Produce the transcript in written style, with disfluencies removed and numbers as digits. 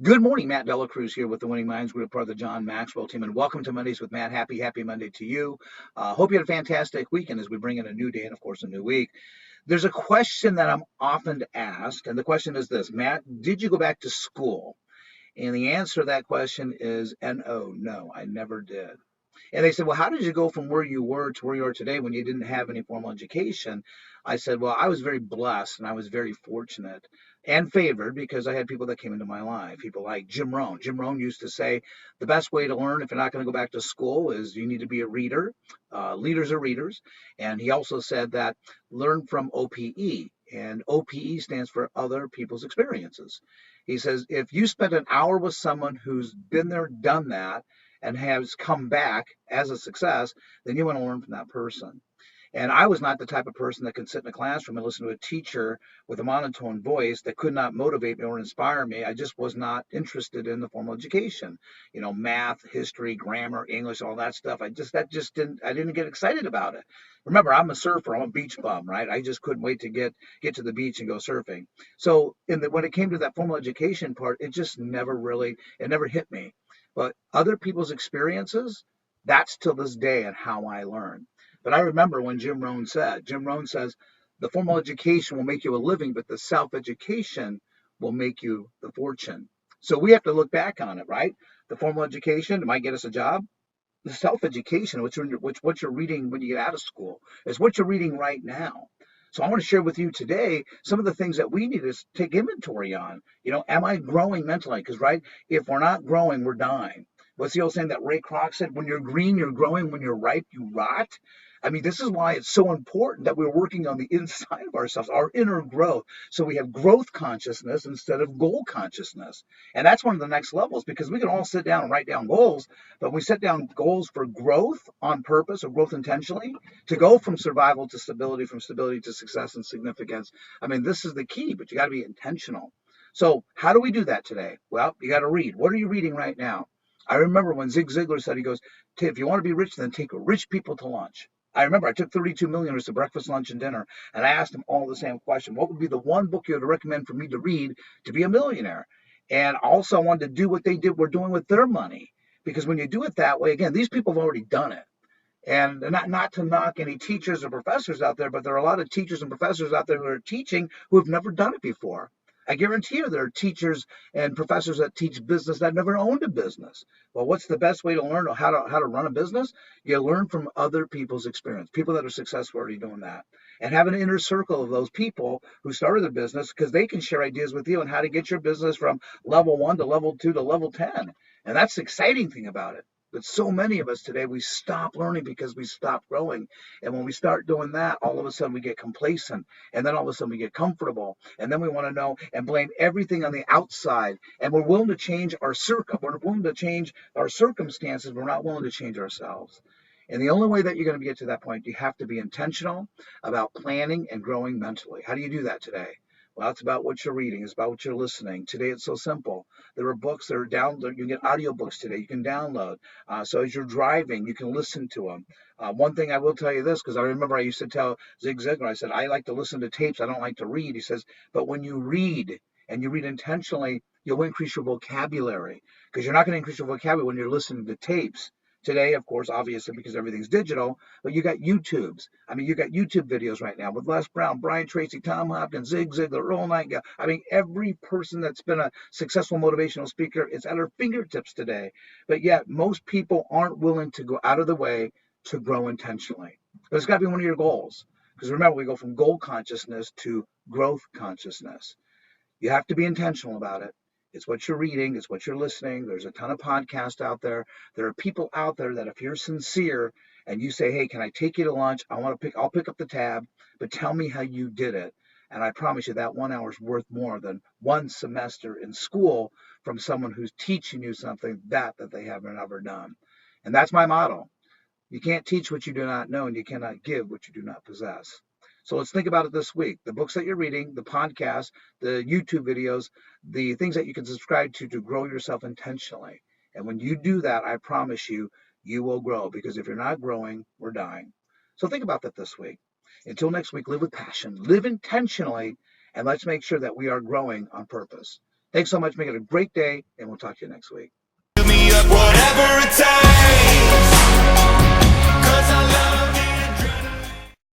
Good morning, Matt Dela Cruz here with the Winning Minds Group, part of the John Maxwell team, and welcome to Mondays with Matt. Happy Monday to you. Hope you had a fantastic weekend as we bring in a new day and, of course, a new week. There's a question that I'm often asked, and the question is this: Matt, did you go back to school? And the answer to that question is no, no, I never did. And they said, well, how did you go from where you were to where you are today when you didn't have any formal education? I said, well, I was very blessed and I was very fortunate and favored because I had people that came into my life, people like Jim Rohn. Jim Rohn used to say the best way to learn if you're not going to go back to school is you need to be a reader. Leaders are readers. And he also said that learn from OPE. And OPE stands for other people's experiences. He says, if you spent an hour with someone who's been there, done that, and has come back as a success, then you want to learn from that person. And I was not the type of person that could sit in a classroom and listen to a teacher with a monotone voice that could not motivate me or inspire me. I just was not interested in the formal education, math, history, grammar, English, all that stuff. I didn't get excited about it. Remember, I'm a surfer, I'm a beach bum, right? I just couldn't wait to get to the beach and go surfing. So when it came to that formal education part, it just it never hit me. But other people's experiences, that's till this day and how I learn. But I remember when Jim Rohn says, the formal education will make you a living, but the self-education will make you the fortune. So we have to look back on it, right? The formal education might get us a job. The self-education, what you're reading when you get out of school, is what you're reading right now. So I want to share with you today some of the things that we need to take inventory on. Am I growing mentally? Because, right, if we're not growing, we're dying. What's the old saying that Ray Kroc said? When you're green, you're growing. When you're ripe, you rot. I mean, this is why it's so important that we're working on the inside of ourselves, our inner growth. So we have growth consciousness instead of goal consciousness. And that's one of the next levels, because we can all sit down and write down goals, but when we set down goals for growth on purpose or growth intentionally, to go from survival to stability, from stability to success and significance, I mean, this is the key, but you got to be intentional. So how do we do that today? Well, you got to read. What are you reading right now? I remember when Zig Ziglar said, he goes, if you want to be rich, then take rich people to lunch. I remember I took 32 millionaires to breakfast, lunch, and dinner, and I asked them all the same question. What would be the one book you would recommend for me to read to be a millionaire? And also I wanted to do what were doing with their money. Because when you do it that way, again, these people have already done it. And not to knock any teachers or professors out there, but there are a lot of teachers and professors out there who are teaching who have never done it before. I guarantee you there are teachers and professors that teach business that never owned a business. Well, what's the best way to learn how to run a business? You learn from other people's experience, people that are successful already doing that. And have an inner circle of those people who started the business, because they can share ideas with you on how to get your business from level 1 to level 2 to level 10. And that's the exciting thing about it. But so many of us today, we stop learning because we stop growing. And when we start doing that, all of a sudden we get complacent. And then all of a sudden we get comfortable. And then we want to know and blame everything on the outside. And we're willing to change we're willing to change our circumstances. We're not willing to change ourselves. And the only way that you're going to get to that point, you have to be intentional about planning and growing mentally. How do you do that today? Well, it's about what you're reading. It's about what you're listening. Today, it's so simple. There are books that are downloaded. You can get audiobooks today. You can download. So as you're driving, you can listen to them. One thing I will tell you this, because I remember I used to tell Zig Ziglar, I said, I like to listen to tapes. I don't like to read. He says, but when you read and you read intentionally, you'll increase your vocabulary, because you're not going to increase your vocabulary when you're listening to tapes. Today, of course, obviously, because everything's digital, but you got YouTubes. I mean, you got YouTube videos right now with Les Brown, Brian Tracy, Tom Hopkins, Zig Ziglar, Earl Nightingale. I mean, every person that's been a successful motivational speaker is at our fingertips today. But yet, most people aren't willing to go out of the way to grow intentionally. But it's got to be one of your goals. Because remember, we go from goal consciousness to growth consciousness. You have to be intentional about it. It's what you're reading. It's what you're listening. There's a ton of podcasts out there. There are people out there that if you're sincere and you say, hey, can I take you to lunch? I'll pick up the tab, but tell me how you did it. And I promise you that 1 hour is worth more than one semester in school from someone who's teaching you something that they haven't ever done. And that's my motto. You can't teach what you do not know, and you cannot give what you do not possess. So let's think about it this week. The books that you're reading, the podcasts, the YouTube videos, the things that you can subscribe to grow yourself intentionally. And when you do that, I promise you, you will grow. Because if you're not growing, we're dying. So think about that this week. Until next week, live with passion, live intentionally, and let's make sure that we are growing on purpose. Thanks so much. Make it a great day, and we'll talk to you next week. Whatever it takes.